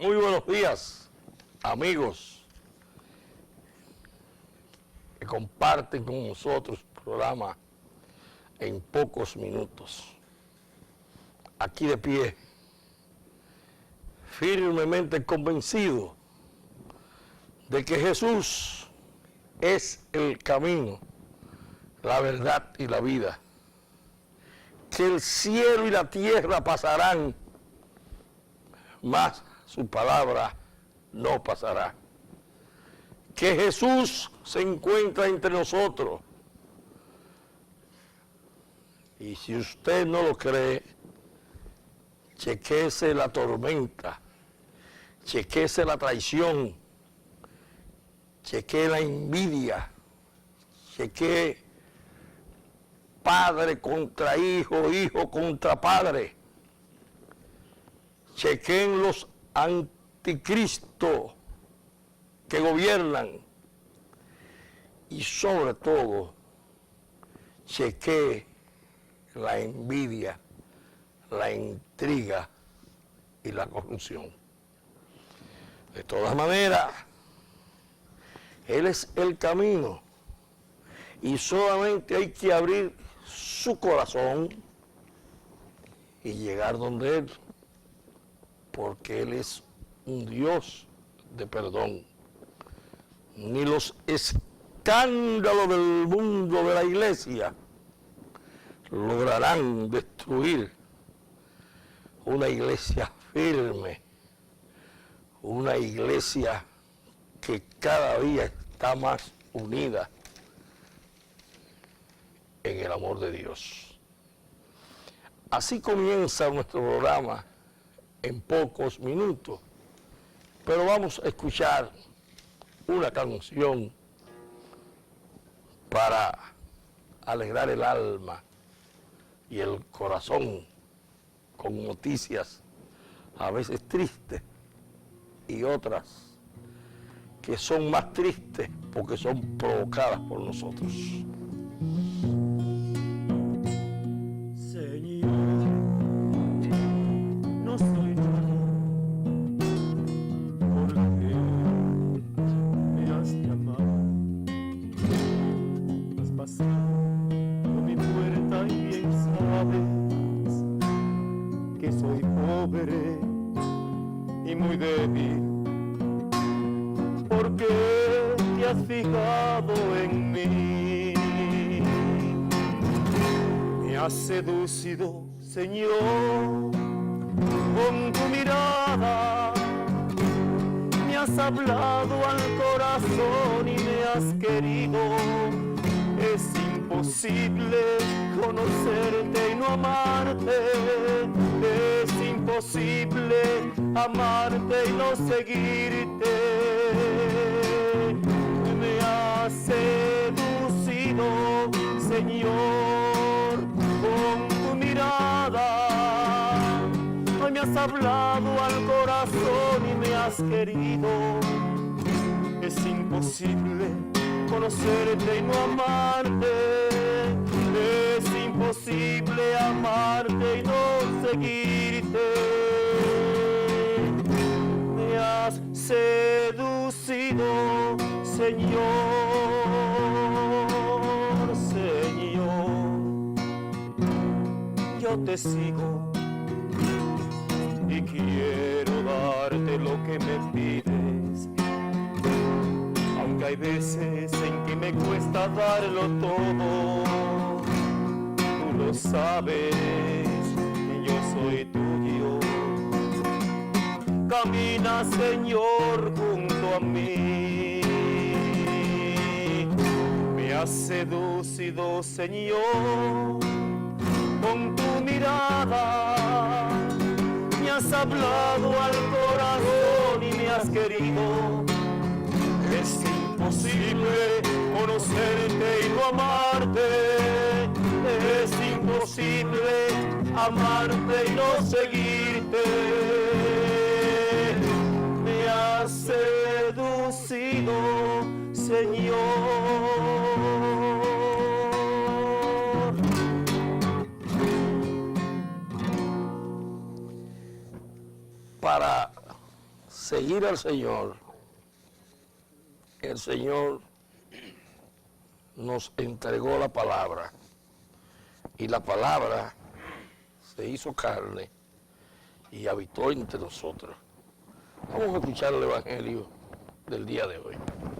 Muy buenos días, amigos que comparten con nosotros el programa En Pocos Minutos. Aquí de pie, firmemente convencido de que Jesús es el camino, la verdad y la vida. Que el cielo y la tierra pasarán, mas su palabra no pasará. Que Jesús se encuentra entre nosotros. Y si usted no lo cree, chequéese la tormenta, chequéese la traición, chequee la envidia, chequee padre contra hijo, hijo contra padre. Chequen los anticristos que gobiernan y sobre todo cheque la envidia, la intriga y la corrupción. De todas maneras, Él es el camino y solamente hay que abrir su corazón y llegar donde Él, porque Él es un Dios de perdón. Ni los escándalos del mundo de la iglesia lograrán destruir una iglesia firme, una iglesia que cada día está más unida en el amor de Dios. Así comienza nuestro programa en pocos minutos, pero vamos a escuchar una canción para alegrar el alma y el corazón con noticias a veces tristes y otras que son más tristes porque son provocadas por nosotros. Y muy débil, ¿por qué te has fijado en mí? Me has seducido, Señor, con tu mirada, me has hablado al corazón y me has querido. Es imposible conocerte y no amarte, es imposible amarte y no seguirte. Me has seducido, Señor, con tu mirada. Hoy me has hablado al corazón y me has querido. Es imposible conocerte y no amarte, es imposible amarte y no seguirte. Me has seducido, Señor, Señor. Yo te sigo y quiero darte lo que me pides. Aunque hay veces en que me cuesta darlo todo, tú lo sabes que yo soy tuyo. Camina, Señor, junto a mí. Me has seducido, Señor, con tu mirada. Me has hablado al corazón y me has querido. Es imposible conocerte y no amarte, es imposible amarte y no seguirte. Me has seducido, Señor. Para seguir al Señor, el Señor nos entregó la palabra y la palabra se hizo carne y habitó entre nosotros. Vamos a escuchar el Evangelio del día de hoy.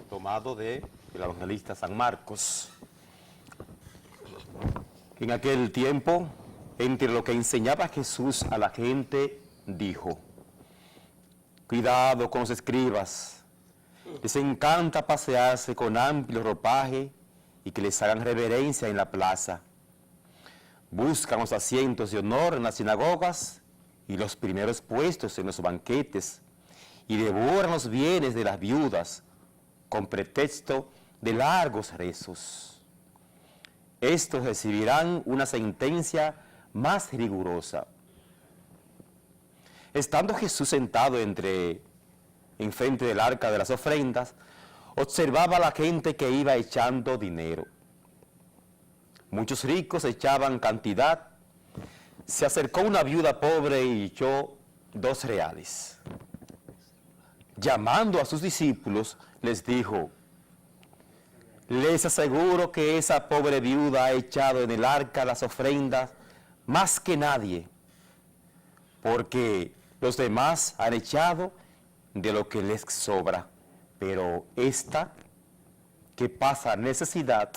Tomado del evangelista San Marcos. En aquel tiempo, entre lo que enseñaba Jesús a la gente, dijo: cuidado con los escribas, les encanta pasearse con amplio ropaje y que les hagan reverencia en la plaza. Buscan los asientos de honor en las sinagogas y los primeros puestos en los banquetes, y devoran los bienes de las viudas con pretexto de largos rezos. Estos recibirán una sentencia más rigurosa. Estando Jesús sentado enfrente del arca de las ofrendas, observaba a la gente que iba echando dinero. Muchos ricos echaban cantidad. Se acercó una viuda pobre y echó 2 reales. Llamando a sus discípulos, les dijo: les aseguro que esa pobre viuda ha echado en el arca las ofrendas más que nadie, porque los demás han echado de lo que les sobra, pero esta, que pasa necesidad,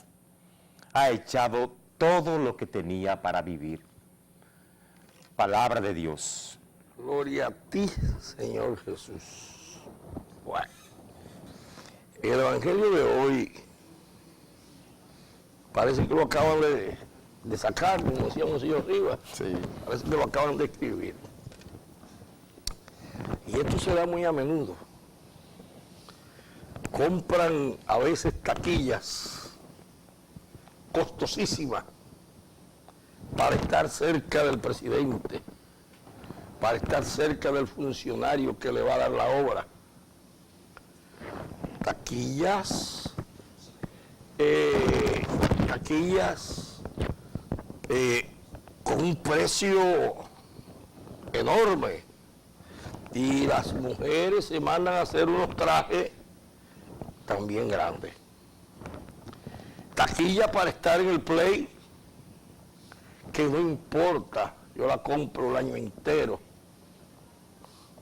ha echado todo lo que tenía para vivir. Palabra de Dios. Gloria a ti, Señor Jesús. Bueno, el Evangelio de hoy parece que lo acaban de sacar, como decíamos señor Rivas. Sí. Parece que lo acaban de escribir. Y esto se da muy a menudo. Compran a veces taquillas costosísimas para estar cerca del presidente, para estar cerca del funcionario que le va a dar la obra. Taquillas con un precio enorme, y las mujeres se mandan a hacer unos trajes también grandes. Taquilla para estar en el Play, que no importa, yo la compro el año entero,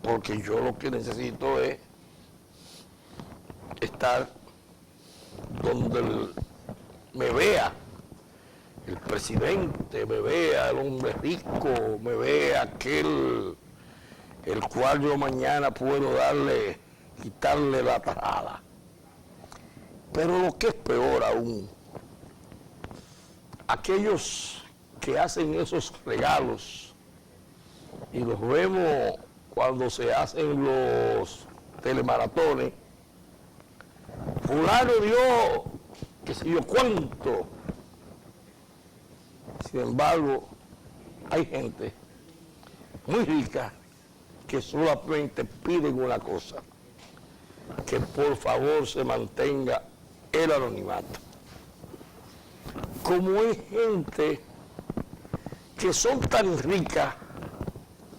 porque yo lo que necesito es estar donde me vea el presidente, me vea el hombre rico, me vea aquel el cual yo mañana puedo quitarle la tajada. Pero lo que es peor aún, aquellos que hacen esos regalos, y los vemos cuando se hacen los telemaratones, fulano dio qué sé yo cuánto. Sin embargo, hay gente muy rica que solamente piden una cosa: que por favor se mantenga el anonimato. Como hay gente que son tan ricas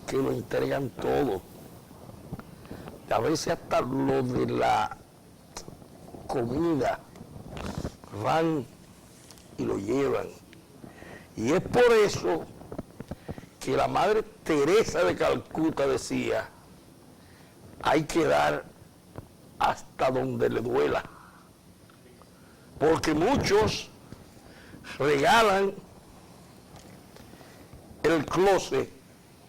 que lo entregan todo, a veces hasta lo de la comida van y lo llevan. Y es por eso que la Madre Teresa de Calcuta decía: hay que dar hasta donde le duela, porque muchos regalan el closet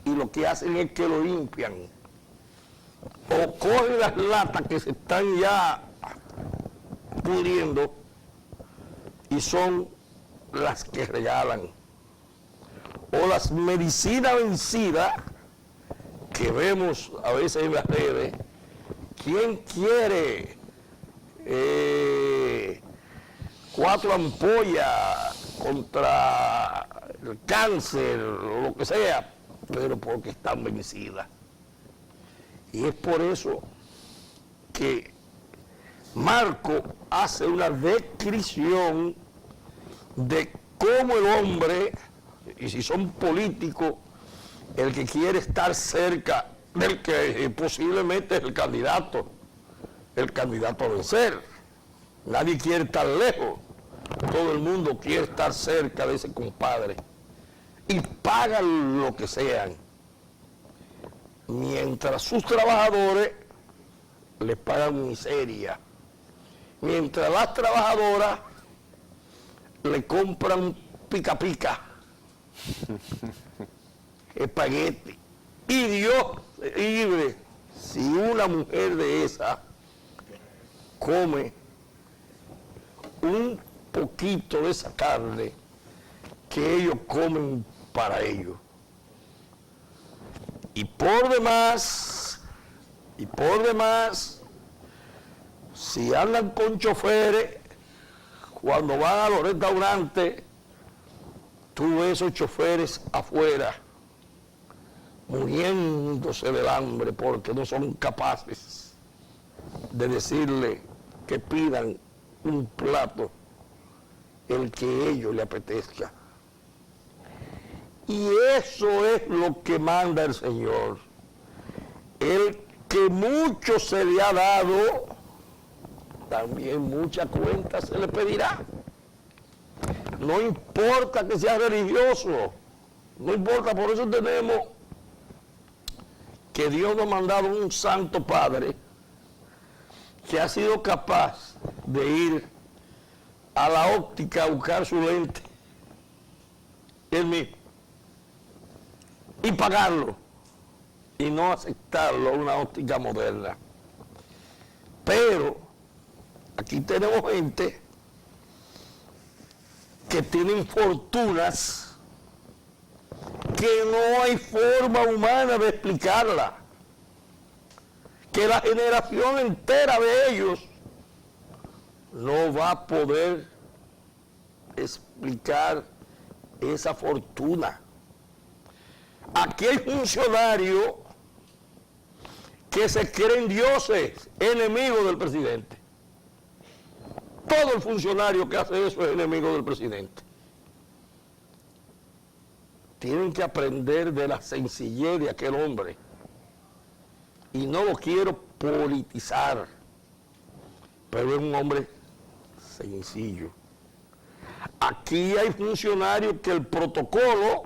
y lo que hacen es que lo limpian, o cogen las latas que se están ya pudriendo y son las que regalan, o las medicinas vencidas que vemos a veces en las redes. ¿Quién quiere 4 ampollas contra el cáncer o lo que sea? Pero porque están vencidas. Y es por eso que Marco hace una descripción de cómo el hombre, y si son políticos, el que quiere estar cerca del que posiblemente es el candidato a vencer. Nadie quiere estar lejos, todo el mundo quiere estar cerca de ese compadre y pagan lo que sean, mientras sus trabajadores les pagan miseria, mientras las trabajadoras le compran pica pica, espagueti. Y Dios libre si una mujer de esa come un poquito de esa carne que ellos comen para ellos. Y por demás, si andan con choferes, cuando van a los restaurantes, tú ves esos choferes afuera, muriéndose del hambre porque no son capaces de decirle que pidan un plato, el que a ellos le apetezca. Y eso es lo que manda el Señor. El que mucho se le ha dado, también mucha cuenta se le pedirá. No importa que sea religioso, no importa, por eso tenemos que Dios nos ha mandado un Santo Padre que ha sido capaz de ir a la óptica a buscar su lente, él mismo, y pagarlo, y no aceptarlo a una óptica moderna. Pero aquí tenemos gente que tienen fortunas que no hay forma humana de explicarla, que la generación entera de ellos no va a poder explicar esa fortuna. Aquí hay funcionarios que se creen dioses, enemigos del presidente. Todo el funcionario que hace eso es enemigo del presidente. Tienen que aprender de la sencillez de aquel hombre. Y no lo quiero politizar, pero es un hombre sencillo. Aquí hay funcionarios que el protocolo,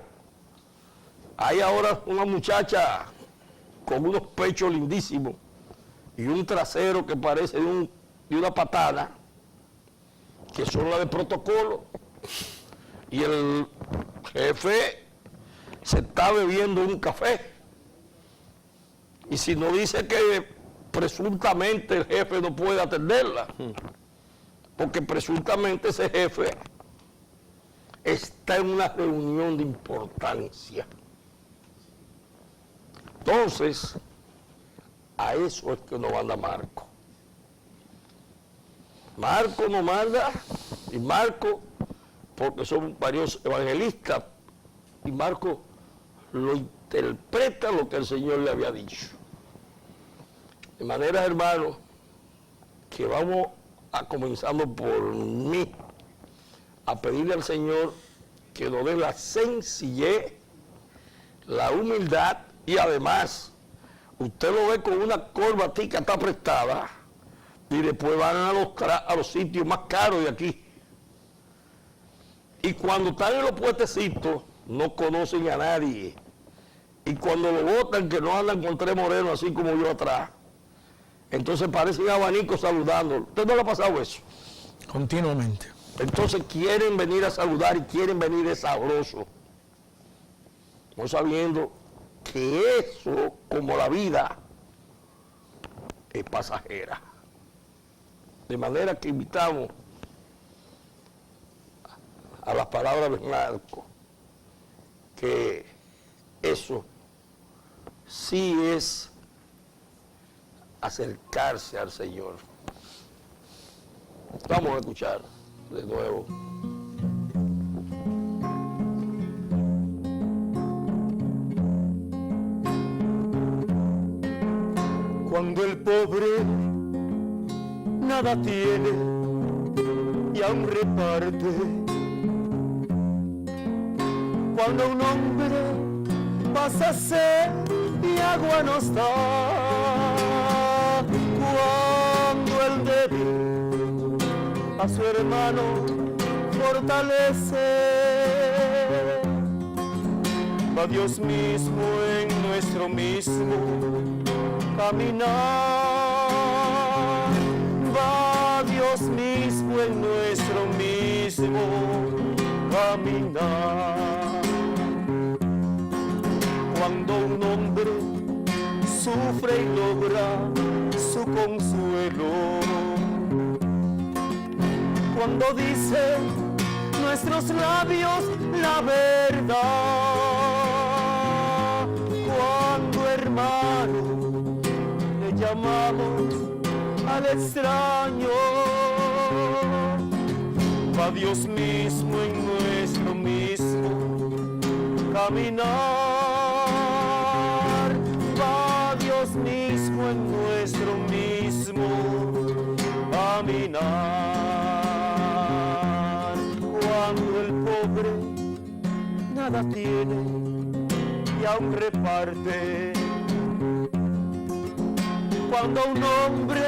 hay ahora una muchacha con unos pechos lindísimos y un trasero que parece de una patada, que son las de protocolo, y el jefe se está bebiendo un café. Y si no dice que presuntamente el jefe no puede atenderla, porque presuntamente ese jefe está en una reunión de importancia. Entonces, a eso es que nos manda Marco. Marco nos manda, y Marco, porque son varios evangelistas, y Marco lo interpreta lo que el Señor le había dicho. De manera, hermanos, que vamos a comenzando por mí, a pedirle al Señor que nos dé la sencillez, la humildad, y además, usted lo ve con una corbatica está prestada, y después van a los sitios más caros de aquí. Y cuando están en los puestecitos, no conocen a nadie. Y cuando lo botan, que no andan con tres morenos así como yo atrás, entonces parecen abanicos saludándolo. ¿Usted no le ha pasado eso? Continuamente. Entonces quieren venir a saludar y quieren venir de sabroso, no sabiendo que eso, como la vida, es pasajera. De manera que invitamos a las palabras de Marco, que eso sí es acercarse al Señor. Vamos a escuchar de nuevo. Cuando el pobre nada tiene y aún reparte, cuando un hombre pasa a ser y agua nos da. Cuando el débil a su hermano fortalece, va Dios mismo en nuestro mismo caminar, va Dios mismo en nuestro mismo caminar. Cuando un hombre sufre y logra su consuelo, cuando dice nuestros labios la verdad, cuando hermano le llamamos al extraño, va Dios mismo en nuestro mismo caminar, va Dios mismo en nuestro mismo caminar. Cuando el pobre nada tiene y aún reparte, cuando un hombre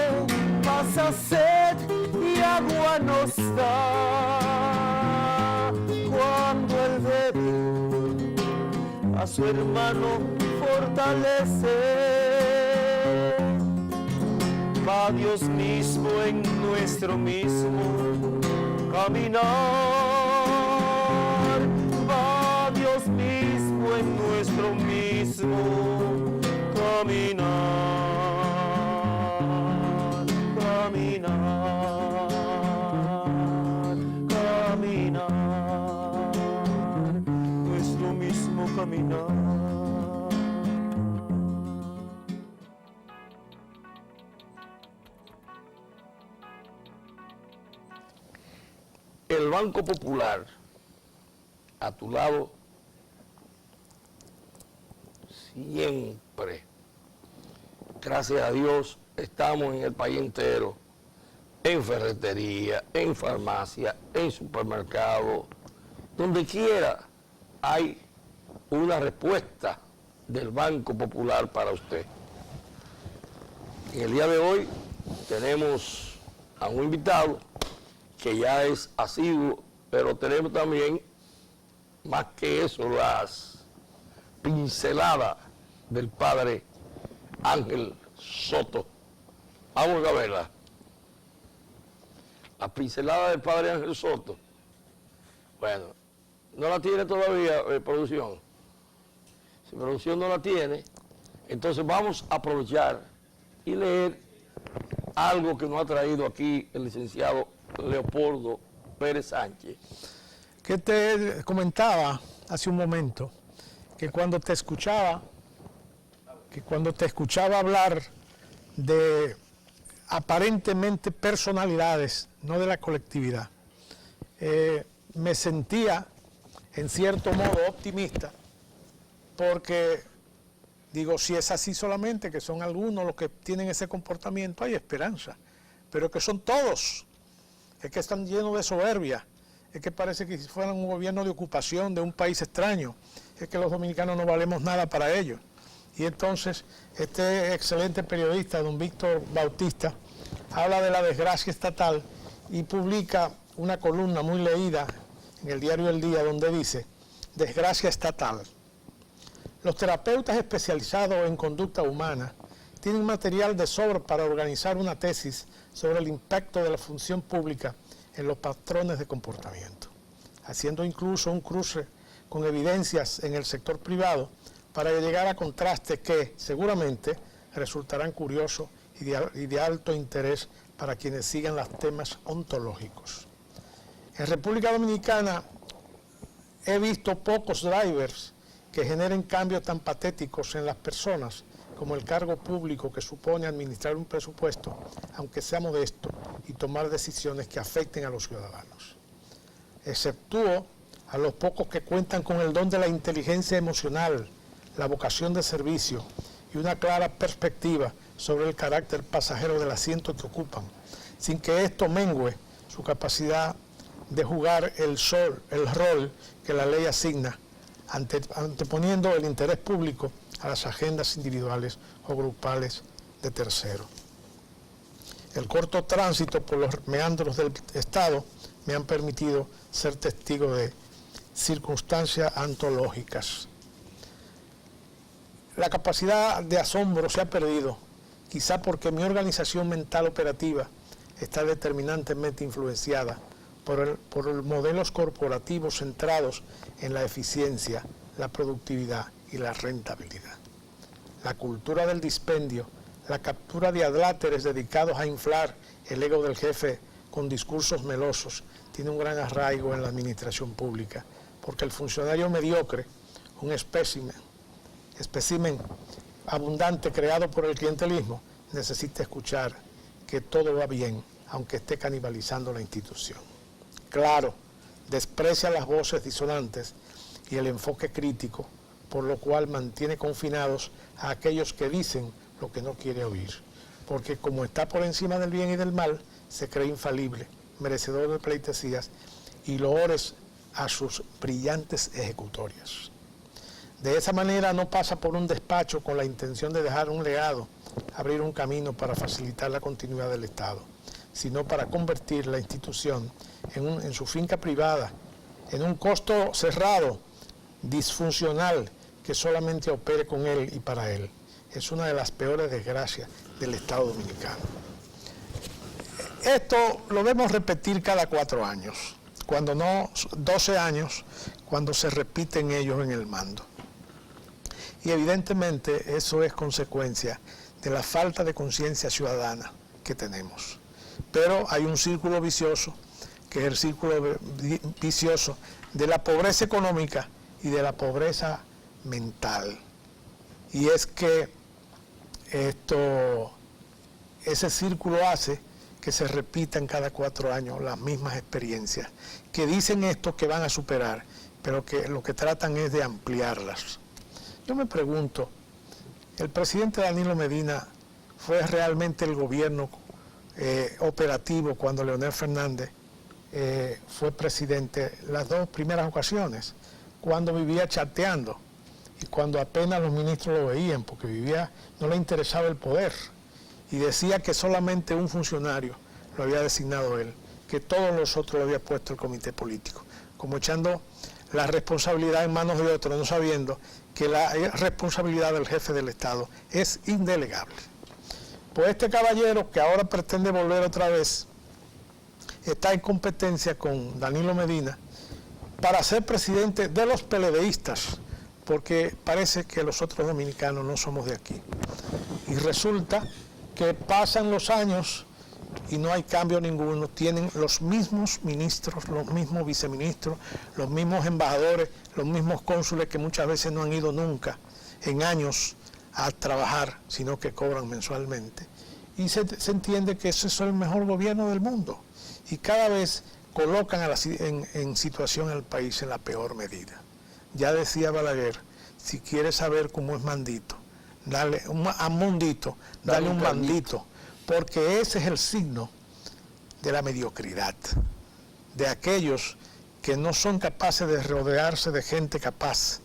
pasa sed y agua nos da, cuando el débil a su hermano fortalece, va Dios mismo en nuestro mismo caminar, va Dios mismo en nuestro mismo caminar, caminar, caminar, nuestro mismo caminar. El Banco Popular, a tu lado, siempre. Gracias a Dios, estamos en el país entero, en ferretería, en farmacia, en supermercado, donde quiera hay una respuesta del Banco Popular para usted. En el día de hoy tenemos a un invitado que ya es asiduo, pero tenemos también, más que eso, las pinceladas del padre Ángel Soto. Vamos a verla. La pincelada del padre Ángel Soto. Bueno, no la tiene todavía producción. Si producción no la tiene, entonces vamos a aprovechar y leer algo que nos ha traído aquí el licenciado Leopoldo Pérez Sánchez. Que te comentaba hace un momento que cuando te escuchaba hablar de aparentemente personalidades, no de la colectividad, me sentía en cierto modo optimista, porque digo, si es así solamente, que son algunos los que tienen ese comportamiento, hay esperanza, pero que son todos, es que están llenos de soberbia, es que parece que si fueran un gobierno de ocupación de un país extraño, es que los dominicanos no valemos nada para ellos. Y entonces este excelente periodista, don Víctor Bautista, habla de la desgracia estatal y publica una columna muy leída en el diario El Día, donde dice: desgracia estatal. Los terapeutas especializados en conducta humana tienen material de sobra para organizar una tesis sobre el impacto de la función pública en los patrones de comportamiento, haciendo incluso un cruce con evidencias en el sector privado para llegar a contrastes que seguramente resultarán curiosos y de alto interés para quienes sigan los temas ontológicos. En República Dominicana he visto pocos drivers que generen cambios tan patéticos en las personas como el cargo público que supone administrar un presupuesto, aunque sea modesto, y tomar decisiones que afecten a los ciudadanos. Exceptúo a los pocos que cuentan con el don de la inteligencia emocional, la vocación de servicio y una clara perspectiva sobre el carácter pasajero del asiento que ocupan, sin que esto mengüe su capacidad de jugar el rol que la ley asigna, anteponiendo el interés público a las agendas individuales o grupales de terceros. El corto tránsito por los meandros del Estado me han permitido ser testigo de circunstancias antológicas. La capacidad de asombro se ha perdido, quizá porque mi organización mental operativa está determinantemente influenciada por modelos corporativos centrados en la eficiencia, la productividad y la rentabilidad. La cultura del dispendio, la captura de adláteres dedicados a inflar el ego del jefe con discursos melosos, tiene un gran arraigo en la administración pública, porque el funcionario mediocre, un espécimen abundante creado por el clientelismo, necesita escuchar que todo va bien, aunque esté canibalizando la institución. Claro, desprecia las voces disonantes y el enfoque crítico, por lo cual mantiene confinados a aquellos que dicen lo que no quiere oír, porque como está por encima del bien y del mal, se cree infalible, merecedor de pleitesías y loores a sus brillantes ejecutorias. De esa manera no pasa por un despacho con la intención de dejar un legado, abrir un camino para facilitar la continuidad del Estado, sino para convertir la institución en su finca privada, en un costo cerrado, disfuncional, que solamente opere con él y para él. Es una de las peores desgracias del Estado dominicano. Esto lo debemos repetir cada 4 años, cuando no 12 años, cuando se repiten ellos en el mando. Y evidentemente eso es consecuencia de la falta de conciencia ciudadana que tenemos. Pero hay un círculo vicioso, que es el círculo vicioso de la pobreza económica y de la pobreza mental. Y es que ese círculo hace que se repitan cada 4 años las mismas experiencias, que dicen esto que van a superar, pero que lo que tratan es de ampliarlas. Yo me pregunto, ¿el presidente Danilo Medina fue realmente el gobierno operativo cuando Leonel Fernández fue presidente las 2 primeras ocasiones, cuando vivía chateando y cuando apenas los ministros lo veían, porque no le interesaba el poder, y decía que solamente un funcionario lo había designado él, que todos los otros lo había puesto el comité político, como echando la responsabilidad en manos de otros, no sabiendo que la responsabilidad del jefe del Estado es indelegable. Pues este caballero, que ahora pretende volver otra vez, está en competencia con Danilo Medina para ser presidente de los PLDistas, porque parece que los otros dominicanos no somos de aquí. Y resulta que pasan los años y no hay cambio ninguno, tienen los mismos ministros, los mismos viceministros, los mismos embajadores, los mismos cónsules que muchas veces no han ido nunca en años a trabajar, sino que cobran mensualmente. Y se entiende que ese es el mejor gobierno del mundo. Y cada vez colocan en situación al país en la peor medida. Ya decía Balaguer, si quieres saber cómo es mandito, dale a Mondito, dale un mandito, porque ese es el signo de la mediocridad, de aquellos que no son capaces de rodearse de gente capaz,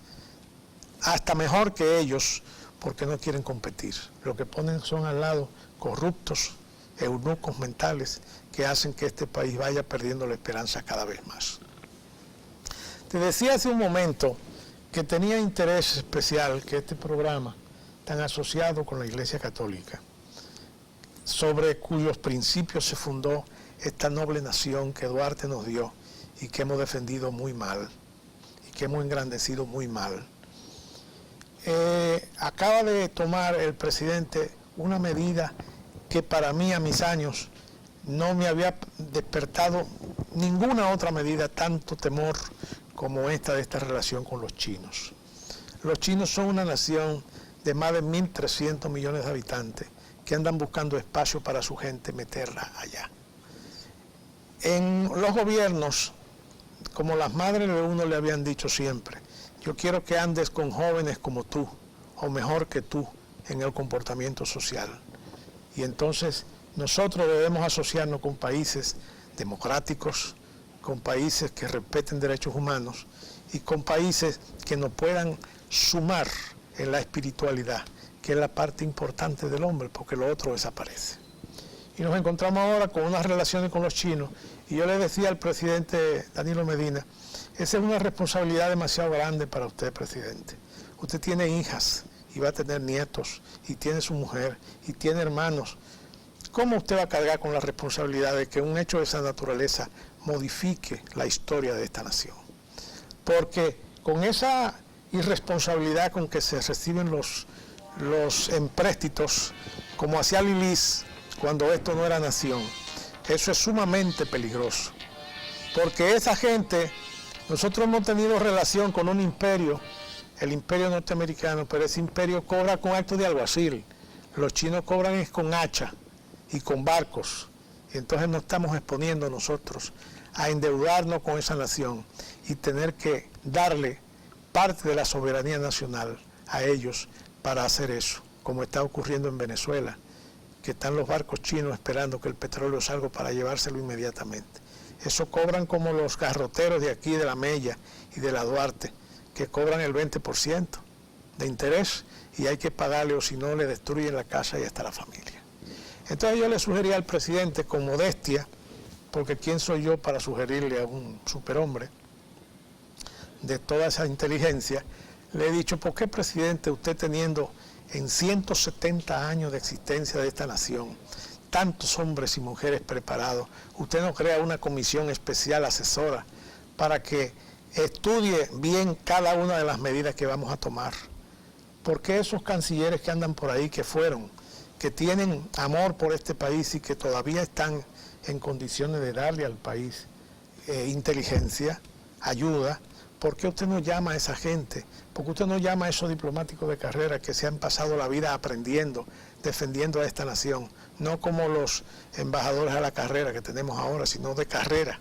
hasta mejor que ellos, porque no quieren competir. Lo que ponen son al lado corruptos, eunucos mentales, que hacen que este país vaya perdiendo la esperanza cada vez más. Te decía hace un momento que tenía interés especial que este programa, tan asociado con la Iglesia Católica, sobre cuyos principios se fundó esta noble nación que Duarte nos dio y que hemos defendido muy mal, y que hemos engrandecido muy mal. Acaba de tomar el presidente una medida que para mí, a mis años, no me había despertado ninguna otra medida tanto temor como esta de esta relación con los chinos. Los chinos son una nación de más de 1.300 millones de habitantes que andan buscando espacio para su gente meterla allá. En los gobiernos, como las madres de uno le habían dicho siempre, yo quiero que andes con jóvenes como tú, o mejor que tú, en el comportamiento social. Y entonces nosotros debemos asociarnos con países democráticos, con países que respeten derechos humanos y con países que nos puedan sumar en la espiritualidad, que es la parte importante del hombre, porque lo otro desaparece. Y nos encontramos ahora con unas relaciones con los chinos, y yo le decía al presidente Danilo Medina, esa es una responsabilidad demasiado grande para usted, presidente. Usted tiene hijas, y va a tener nietos, y tiene su mujer, y tiene hermanos. ¿Cómo usted va a cargar con la responsabilidad de que un hecho de esa naturaleza modifique la historia de esta nación? Porque con esa irresponsabilidad con que se reciben los empréstitos, como hacía Lilis cuando esto no era nación, eso es sumamente peligroso. Porque esa gente, nosotros hemos tenido relación con un imperio, el imperio norteamericano, pero ese imperio cobra con actos de alguacil. Los chinos cobran es con hacha y con barcos. Y entonces nos estamos exponiendo nosotros a endeudarnos con esa nación y tener que darle parte de la soberanía nacional a ellos para hacer eso, como está ocurriendo en Venezuela, que están los barcos chinos esperando que el petróleo salga para llevárselo inmediatamente. Eso cobran como los garroteros de aquí, de la Mella y de la Duarte, que cobran el 20% de interés y hay que pagarle o si no le destruyen la casa y hasta la familia. Entonces yo le sugería al presidente con modestia, porque ¿quién soy yo para sugerirle a un superhombre de toda esa inteligencia? Le he dicho, ¿por qué, presidente, usted teniendo en 170 años de existencia de esta nación tantos hombres y mujeres preparados, usted no crea una comisión especial asesora para que estudie bien cada una de las medidas que vamos a tomar? ¿Por qué esos cancilleres que andan por ahí, que tienen amor por este país y que todavía están en condiciones de darle al país inteligencia, ayuda, por qué usted no llama a esa gente? ¿Por qué usted no llama a esos diplomáticos de carrera que se han pasado la vida aprendiendo, defendiendo a esta nación? No como los embajadores a la carrera que tenemos ahora, sino de carrera,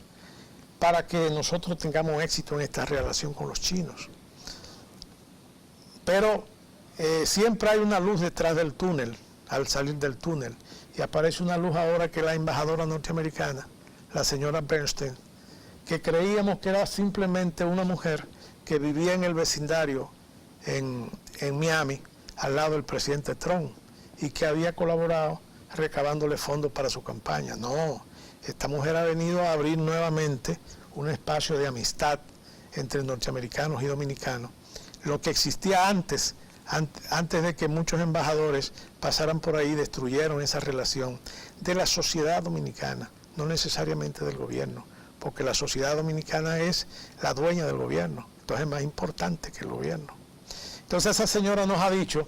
para que nosotros tengamos éxito en esta relación con los chinos. Pero siempre hay una luz detrás del túnel, al salir del túnel, y aparece una luz ahora que la embajadora norteamericana, la señora Bernstein, que creíamos que era simplemente una mujer que vivía en el vecindario en Miami, al lado del presidente Trump, y que había colaborado recabándole fondos para su campaña. No, esta mujer ha venido a abrir nuevamente un espacio de amistad entre norteamericanos y dominicanos, lo que existía antes de que muchos embajadores pasaran por ahí y destruyeron esa relación de la sociedad dominicana, no necesariamente del gobierno, porque la sociedad dominicana es la dueña del gobierno, entonces es más importante que el gobierno. Entonces esa señora nos ha dicho,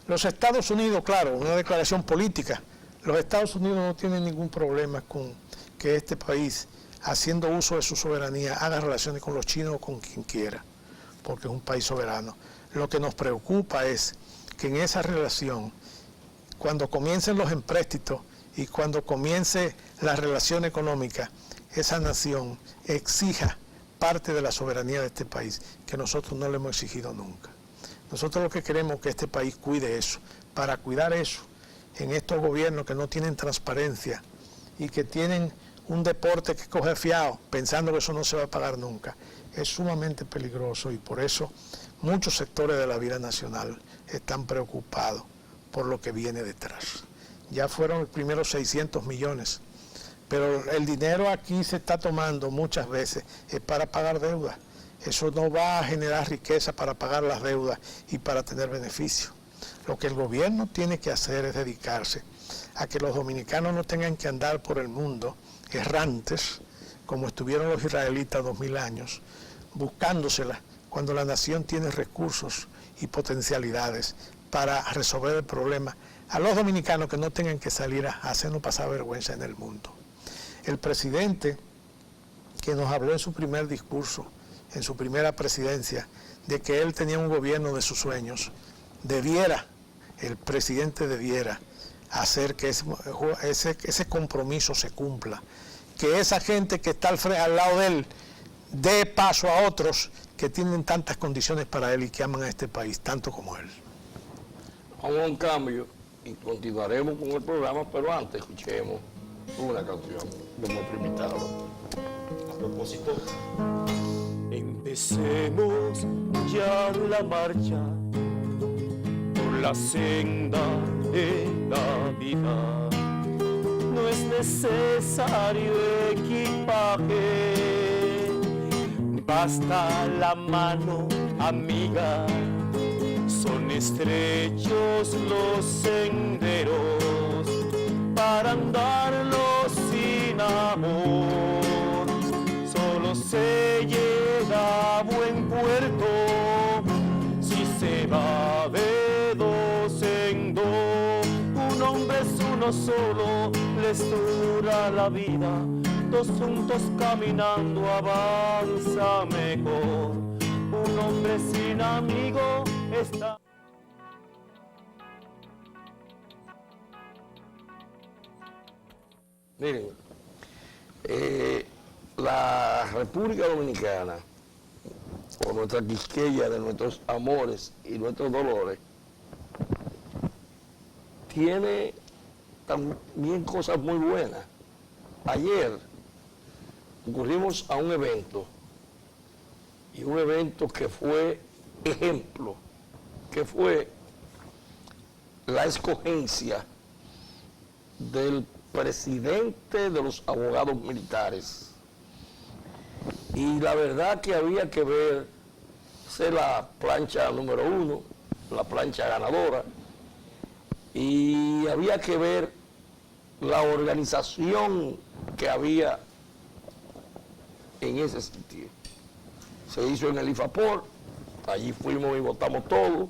los Estados Unidos, claro, una declaración política, los Estados Unidos no tienen ningún problema con que este país, haciendo uso de su soberanía, haga relaciones con los chinos o con quien quiera, porque es un país soberano. Lo que nos preocupa es que en esa relación, cuando comiencen los empréstitos y cuando comience la relación económica, esa nación exija parte de la soberanía de este país, que nosotros no le hemos exigido nunca. Nosotros lo que queremos es que este país cuide eso. Para cuidar eso, en estos gobiernos que no tienen transparencia y que tienen un deporte que coge fiado, pensando que eso no se va a pagar nunca, es sumamente peligroso y por eso muchos sectores de la vida nacional están preocupados por lo que viene detrás. Ya fueron los primeros 600 millones, pero el dinero aquí se está tomando muchas veces es para pagar deudas. Eso no va a generar riqueza para pagar las deudas y para tener beneficios. Lo que el gobierno tiene que hacer es dedicarse a que los dominicanos no tengan que andar por el mundo errantes, como estuvieron los israelitas 2000 años, buscándoselas cuando la nación tiene recursos y potencialidades para resolver el problema. A los dominicanos que no tengan que salir a hacernos pasar vergüenza en el mundo. El presidente que nos habló en su primer discurso, en su primera presidencia, de que él tenía un gobierno de sus sueños, el presidente debiera hacer que ese compromiso se cumpla, que esa gente que está al lado de él dé paso a otros que tienen tantas condiciones para él y que aman a este país tanto como él. Vamos a un cambio y continuaremos con el programa, pero antes escuchemos una canción de nuestro invitado. A propósito, empecemos ya la marcha la senda de la vida. No es necesario equipaje, basta la mano amiga. Son estrechos los senderos para andarlos sin amor. Solo se llega a buen puerto si se va de dos en dos. Un hombre es uno solo, les dura la vida. Dos juntos caminando avanza mejor. Un hombre sin amigo está... Miren, la República Dominicana, por nuestra quisqueya de nuestros amores y nuestros dolores, tiene también cosas muy buenas. Ayer concurrimos a un evento, y un evento que fue ejemplo, que fue la escogencia del presidente de los abogados militares. Y la verdad que había que ver, ser la plancha número 1, la plancha ganadora, y había que ver la organización que había en ese sentido. Se hizo en el IFAPOR, allí fuimos y votamos todos,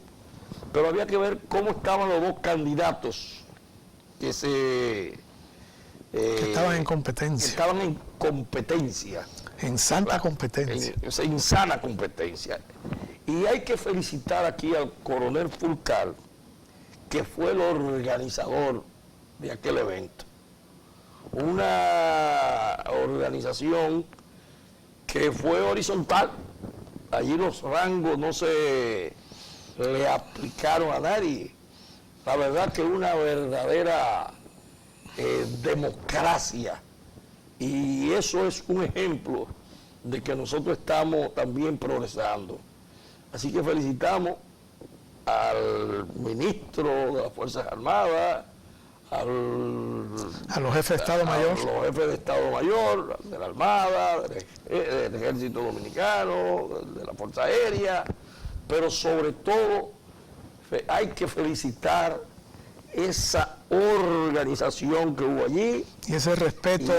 pero había que ver cómo estaban los dos candidatos que estaban en competencia. Estaban en competencia. En santa competencia. En sana competencia. Y hay que felicitar aquí al coronel Fulcar, que fue el organizador de aquel evento. Una organización que fue horizontal. Allí los rangos no se le aplicaron a nadie. La verdad que una verdadera democracia. Y eso es un ejemplo de que nosotros estamos también progresando. Así que felicitamos al ministro de las Fuerzas Armadas, a los jefes de Estado Mayor. A los jefes de Estado Mayor, de la Armada, del Ejército Dominicano, de la Fuerza Aérea, pero sobre todo hay que felicitar esa organización que hubo allí. Y ese respeto,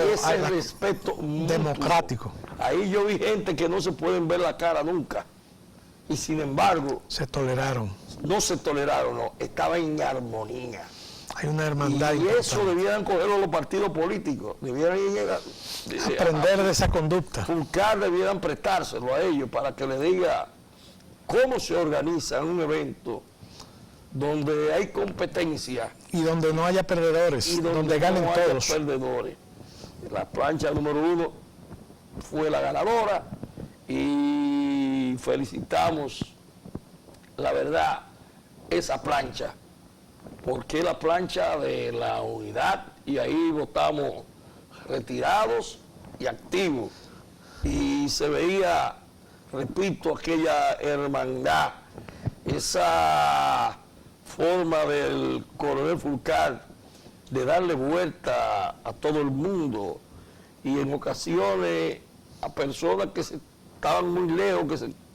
respeto democrático. Ahí yo vi gente que no se pueden ver la cara nunca. Y sin embargo... se toleraron. No se toleraron, no. Estaba en armonía. Hay una hermandad. Y eso debieran cogerlo los partidos políticos. Debieran aprender de esa conducta. Fulcar debieran prestárselo a ellos para que les diga cómo se organiza un evento donde hay competencia y donde no haya perdedores, y donde ganen no haya todos. Perdedores. La plancha número 1 fue la ganadora y felicitamos, la verdad, esa plancha, porque es la plancha de la unidad, y ahí votamos retirados y activos, y se veía, repito, aquella hermandad, esa forma del coronel Fulcar de darle vuelta a todo el mundo, y en ocasiones a personas que estaban muy lejos,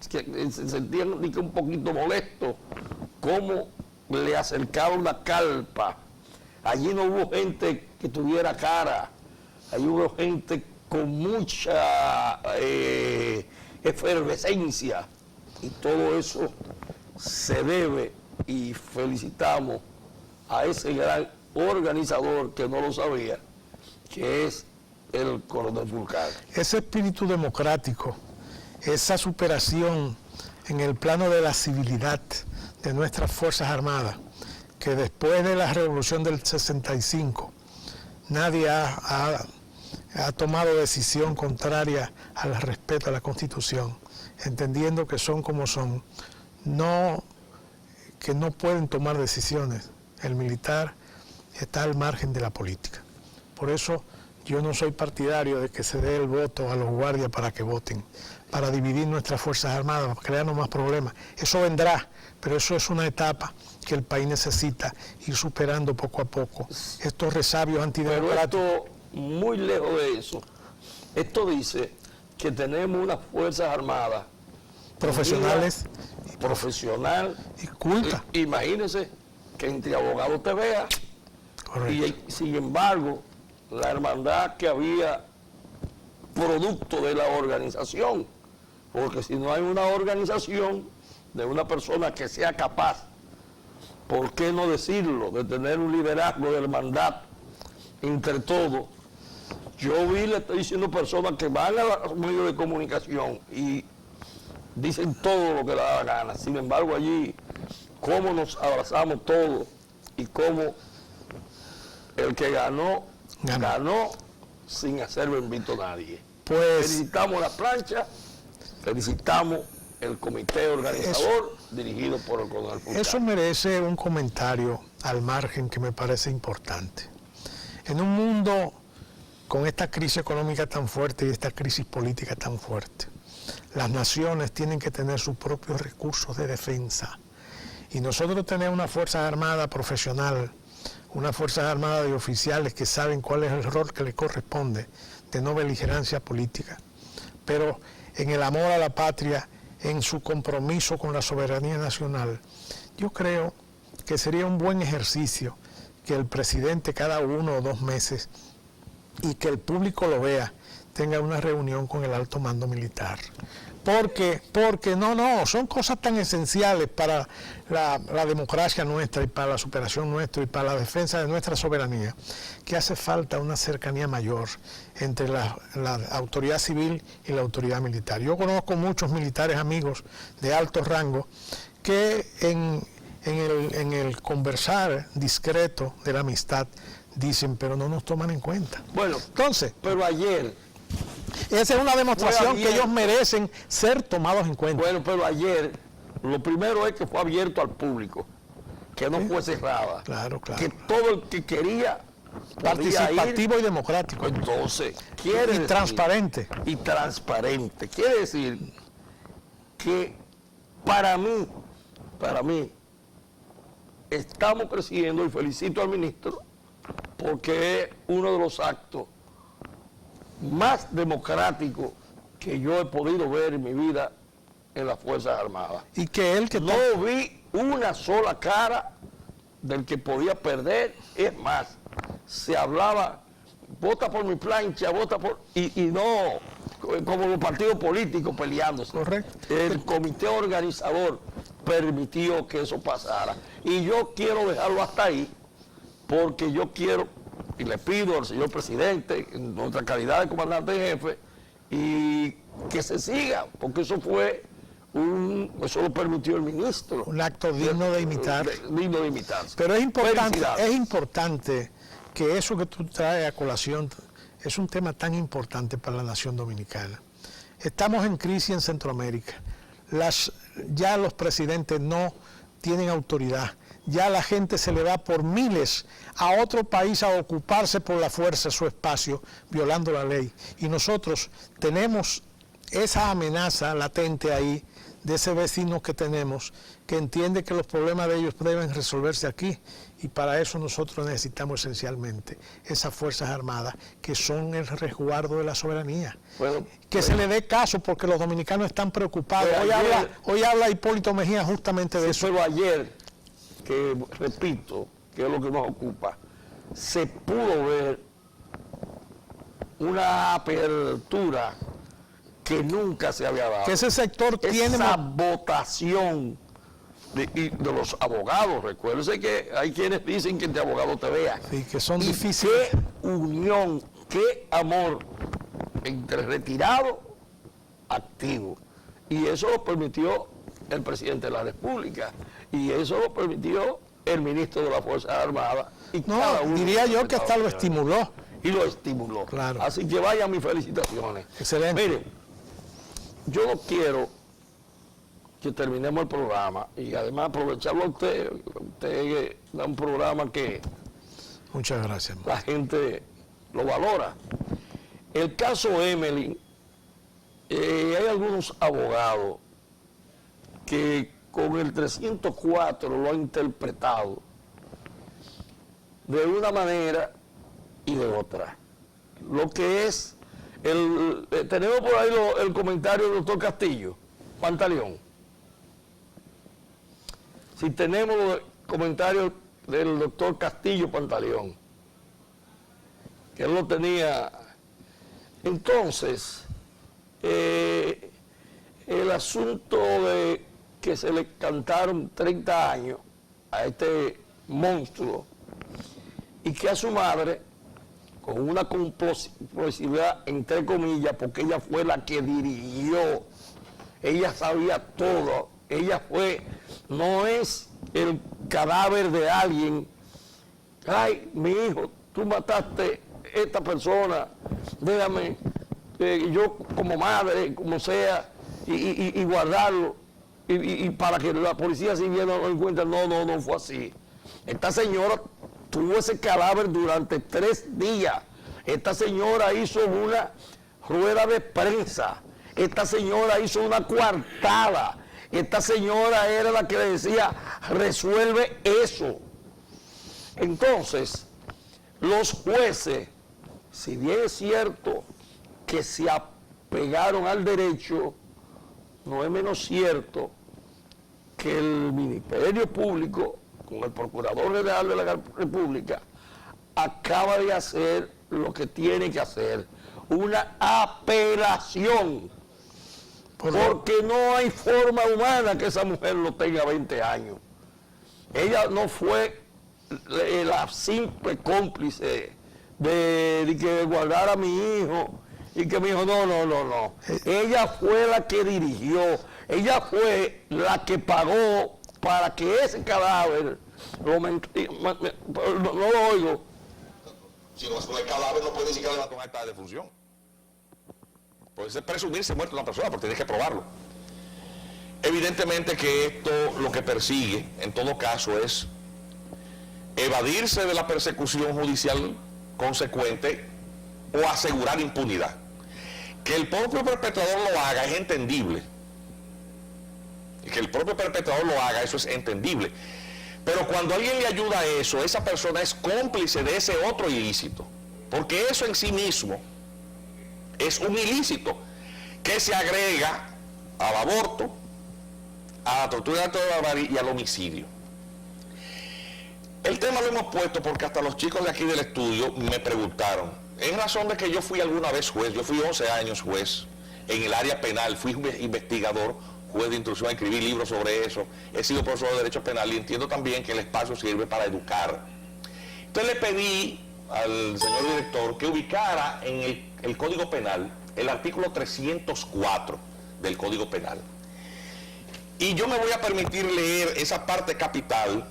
que se sentían un poquito molestos, como le acercaron la carpa. Allí no hubo gente que tuviera cara, allí hubo gente con mucha efervescencia, y todo eso se debe, y felicitamos a ese gran organizador que no lo sabía, que es el coronel Fulcar. Ese espíritu democrático, esa superación en el plano de la civilidad de nuestras Fuerzas Armadas, que después de la Revolución del 65 nadie ha tomado decisión contraria al respeto a la Constitución, entendiendo que son como son, que no pueden tomar decisiones. El militar está al margen de la política. Por eso yo no soy partidario de que se dé el voto a los guardias para que voten, para dividir nuestras Fuerzas Armadas, para crearnos más problemas. Eso vendrá, pero eso es una etapa que el país necesita ir superando poco a poco. Estos resabios Pero antidemocráticos. esto, muy lejos de eso, esto dice que tenemos unas Fuerzas Armadas Profesionales profesional y cultas. Imagínense que entre abogados te vea. Correcto. Y sin embargo, la hermandad que había producto de la organización, porque si no hay una organización de una persona que sea capaz, ¿por qué no decirlo?, de tener un liderazgo de hermandad entre todos. Yo le estoy diciendo personas que van a los medios de comunicación y dicen todo lo que les da la gana. Sin embargo, allí, cómo nos abrazamos todos y cómo el que ganó sin hacer bendito a nadie. Pues Felicitamos la plancha, felicitamos el comité organizador dirigido por el coronel Fulcar. eso merece un comentario al margen que me parece importante. En un mundo con esta crisis económica tan fuerte y esta crisis política tan fuerte, las naciones tienen que tener sus propios recursos de defensa. Y nosotros tenemos una Fuerza Armada profesional, una Fuerza Armada de oficiales que saben cuál es el rol que les corresponde de no beligerancia política, pero en el amor a la patria, en su compromiso con la soberanía nacional. Yo creo que sería un buen ejercicio que el presidente cada 1 o 2 meses y que el público lo vea, tenga una reunión con el alto mando militar. Porque son cosas tan esenciales para la democracia nuestra y para la superación nuestra y para la defensa de nuestra soberanía, que hace falta una cercanía mayor entre la autoridad civil y la autoridad militar. Yo conozco muchos militares amigos de alto rango que en el conversar discreto de la amistad dicen, pero no nos toman en cuenta. Bueno, Entonces, pero ayer, esa es una demostración Fue que ayer. ellos merecen ser tomados en cuenta. bueno, pero ayer, lo primero es que fue abierto al público, que no fue cerrada. Claro, claro. Que todo el que quería podía Participativo ir. y democrático. Entonces, quiere Y decir- transparente. Y transparente. Quiere decir que para mí, estamos creciendo, y felicito al ministro, porque es uno de los actos más democráticos que yo he podido ver en mi vida en las Fuerzas Armadas. Y que él que No vi una sola cara del que podía perder. Es más, se hablaba, vota por mi plancha, vota por... Y no como los partidos políticos peleándose. Correcto. El comité organizador permitió que eso pasara. Y yo quiero dejarlo hasta ahí, porque yo quiero, y le pido al señor presidente, en nuestra calidad de comandante en jefe, y que se siga, porque eso fue eso lo permitió el ministro. un acto digno de imitar. Digno de imitarse. Pero Felicidades. es importante que eso que tú traes a colación es un tema tan importante para la nación dominicana. Estamos en crisis en Centroamérica. Ya los presidentes no tienen autoridad. Ya la gente se le va por miles a otro país a ocuparse por la fuerza su espacio, violando la ley. Y nosotros tenemos esa amenaza latente ahí de ese vecino que tenemos, que entiende que los problemas de ellos deben resolverse aquí. Y para eso nosotros necesitamos esencialmente esas Fuerzas Armadas, que son el resguardo de la soberanía. Bueno, Que se le dé caso, porque los dominicanos están preocupados. Pero Hoy habla Hipólito Mejía justamente de eso. pero ayer, que repito, que es lo que nos ocupa, se pudo ver una apertura que nunca se había dado. Que ese sector tiene... Esa votación de los abogados. Recuérdense que hay quienes dicen que de abogado te vea. Sí, que son Y difíciles. qué unión, qué amor entre retirado, activo. Y eso lo permitió el presidente de la República. Y eso lo permitió el ministro de las Fuerzas Armadas. Y cada No, uno diría de los yo que hasta lo Estados estimuló. y lo estimuló. Claro. Así que vayan mis felicitaciones. Excelente. Mire, yo no quiero que terminemos el programa y además aprovecharlo a usted. Usted da un programa que Muchas gracias. la gente lo valora. El caso Emily, hay algunos abogados que con el 304 lo han interpretado de una manera y de otra. Lo que es, tenemos por ahí el comentario del doctor Castillo, Pantaleón. Si tenemos los comentarios del doctor Castillo Pantaleón, que él lo tenía. Entonces, el asunto de que se le cantaron 30 años a este monstruo y que a su madre, con una complicidad entre comillas, porque ella fue la que dirigió, ella sabía todo, ella fue, no es el cadáver de alguien, ay, mi hijo, tú mataste a esta persona, déjame, yo como madre, como sea, y guardarlo, y para que la policía si bien no lo encuentre, no fue así. Esta señora tuvo ese cadáver durante 3 días. Esta señora hizo una rueda de prensa. Esta señora hizo una coartada. Esta señora era la que le decía, resuelve eso. Entonces, los jueces, si bien es cierto que se apegaron al derecho, no es menos cierto que el Ministerio Público, con el Procurador General de la República, acaba de hacer lo que tiene que hacer, una apelación, porque no hay forma humana que esa mujer lo tenga 20 años. Ella no fue la simple cómplice de que guardara a mi hijo y que mi hijo, no. Ella fue la que dirigió, ella fue la que pagó para que ese cadáver, no lo oigo. Si no es el cadáver, no puede ni siquiera levantar un acta de defunción. Puede presumirse muerto una persona, porque tienes que probarlo. Evidentemente que esto lo que persigue, en todo caso, es evadirse de la persecución judicial consecuente o asegurar impunidad. Que el propio perpetrador lo haga es entendible. Y que el propio perpetrador lo haga, eso es entendible. Pero cuando alguien le ayuda a eso, esa persona es cómplice de ese otro ilícito. Porque eso en sí mismo es un ilícito que se agrega al aborto, a la tortura de barbarie y al homicidio. El tema lo hemos puesto porque hasta los chicos de aquí del estudio me preguntaron, en razón de que yo fui alguna vez juez, yo fui 11 años juez en el área penal, fui investigador, juez de instrucción, escribí libros sobre eso, he sido profesor de Derecho Penal y entiendo también que el espacio sirve para educar. Entonces le pedí al señor director que ubicara en el Código Penal el artículo 304 del Código Penal. Y yo me voy a permitir leer esa parte capital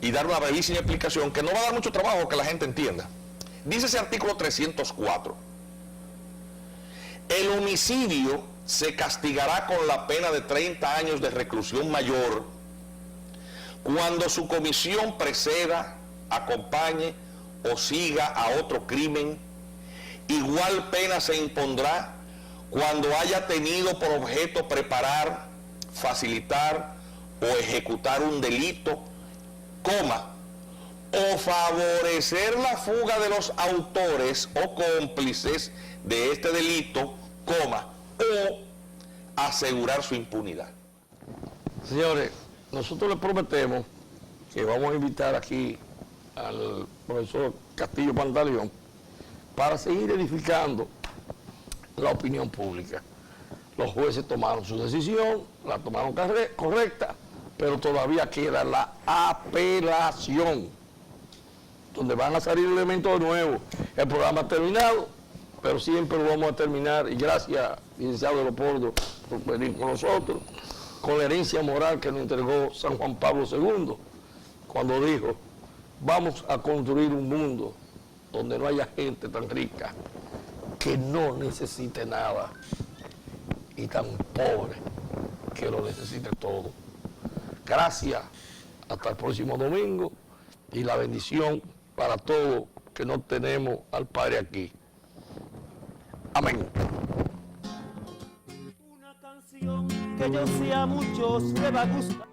y dar una brevísima explicación que no va a dar mucho trabajo que la gente entienda. Dice ese artículo 304: el homicidio se castigará con la pena de 30 años de reclusión mayor cuando su comisión preceda, acompañe o siga a otro crimen. Igual pena se impondrá cuando haya tenido por objeto preparar, facilitar o ejecutar un delito, o favorecer la fuga de los autores o cómplices de este delito, o asegurar su impunidad. Señores, nosotros les prometemos que vamos a invitar aquí al profesor Castillo Pantaleón para seguir edificando la opinión pública. Los jueces tomaron su decisión, la tomaron correcta, pero todavía queda la apelación, donde van a salir elementos nuevos. El programa ha terminado, pero siempre lo vamos a terminar, y gracias, licenciado Leopoldo, por venir con nosotros, con la herencia moral que nos entregó San Juan Pablo II, cuando dijo, vamos a construir un mundo donde no haya gente tan rica que no necesite nada y tan pobre que lo necesite todo. Gracias, hasta el próximo domingo y la bendición para todos que no tenemos al Padre aquí. Amén. Una canción que yo sé a muchos le va a gustar.